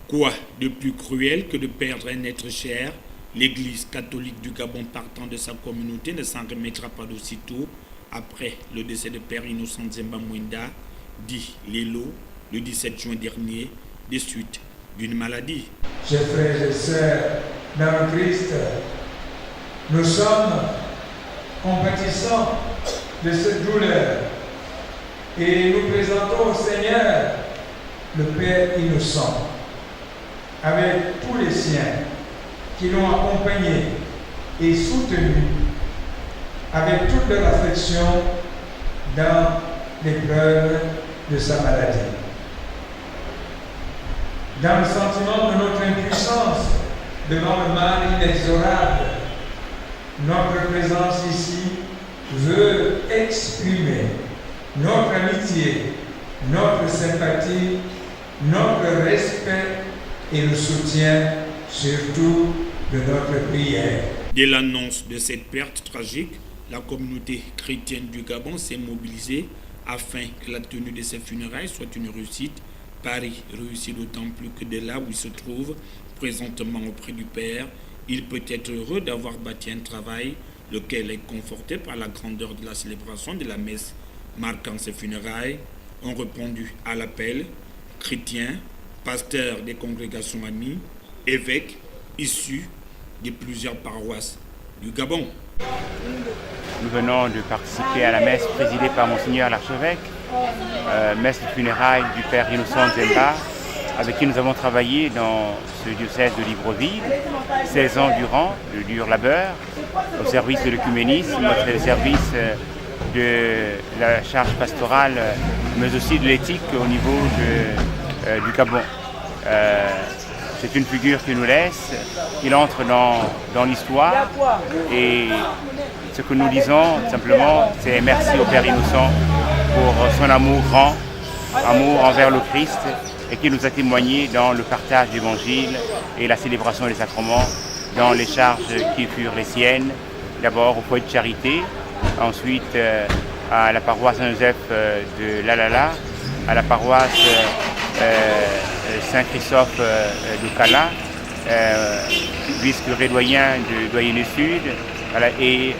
Quoi de plus cruel que de perdre un être cher? L'Église catholique du Gabon, partant de sa communauté, ne s'en remettra pas d'aussitôt après le décès de Père Innocent Nzemba Mwenda, dit Lelo, le 17 juin dernier, des suites d'une maladie. Chers frères et sœurs dans le Christ, nous sommes compatissants de cette douleur et nous présentons au Seigneur le Père Innocent avec tous les siens qui l'ont accompagné et soutenu avec toute leur affection dans l'épreuve de sa maladie. Dans le sentiment de notre impuissance devant le mal inexorable, notre présence ici veut exprimer notre amitié, notre sympathie, notre respect et le soutien surtout de notre prière. Dès l'annonce de cette perte tragique, la communauté chrétienne du Gabon s'est mobilisée afin que la tenue de ces funérailles soit une réussite. Paris réussit d'autant plus que de là où il se trouve présentement auprès du Père, il peut être heureux d'avoir bâti un travail, lequel est conforté par la grandeur de la célébration de la messe marquant ces funérailles, ont répondu à l'appel. Chrétiens, pasteurs des congrégations amies, évêques issus de plusieurs paroisses du Gabon. Nous venons de participer à la messe présidée par Monseigneur l'archevêque, messe de funérailles du Père Innocent Nzemba, avec qui nous avons travaillé dans ce diocèse de Libreville, 16 ans durant, de dur labeur, au service de l'œcuménisme, au service de la charge pastorale, mais aussi de l'éthique au niveau du Gabon. C'est une figure qui nous laisse, il entre dans l'histoire et ce que nous disons simplement c'est merci au Père Innocent pour son amour grand, amour envers le Christ et qui nous a témoigné dans le partage d'évangile et la célébration des sacrements, dans les charges qui furent les siennes, d'abord au foyer de charité, ensuite à la paroisse Saint-Joseph de Lalala, à la paroisse Saint-Christophe de Kala, vice-curé doyen de Doyenné Sud, et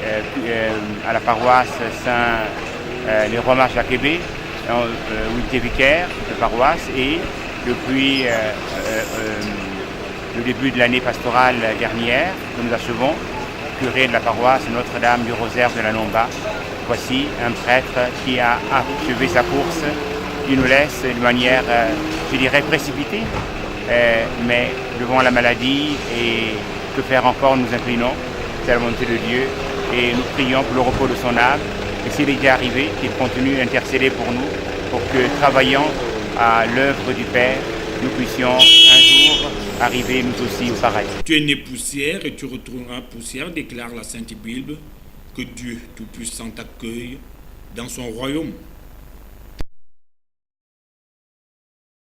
à la paroisse Saint-Les-Rois Jacquébé, où il était vicaire de paroisse, et depuis le début de l'année pastorale dernière, que nous achevons, curé de la paroisse Notre-Dame du Rosaire de la Nomba. Voici un prêtre qui a achevé sa course. Il nous laisse de manière, je dirais, précipitée, mais devant la maladie et que faire encore, nous inclinons, c'est la volonté de Dieu et nous prions pour le repos de son âme. Et s'il est déjà arrivé, qu'il continue d'intercéder pour nous, pour que, travaillant à l'œuvre du Père, nous puissions un jour arriver nous aussi au paradis. Tu es né poussière et tu retourneras poussière, déclare la Sainte Bible. Que Dieu Tout-Puissant t'accueille dans son royaume.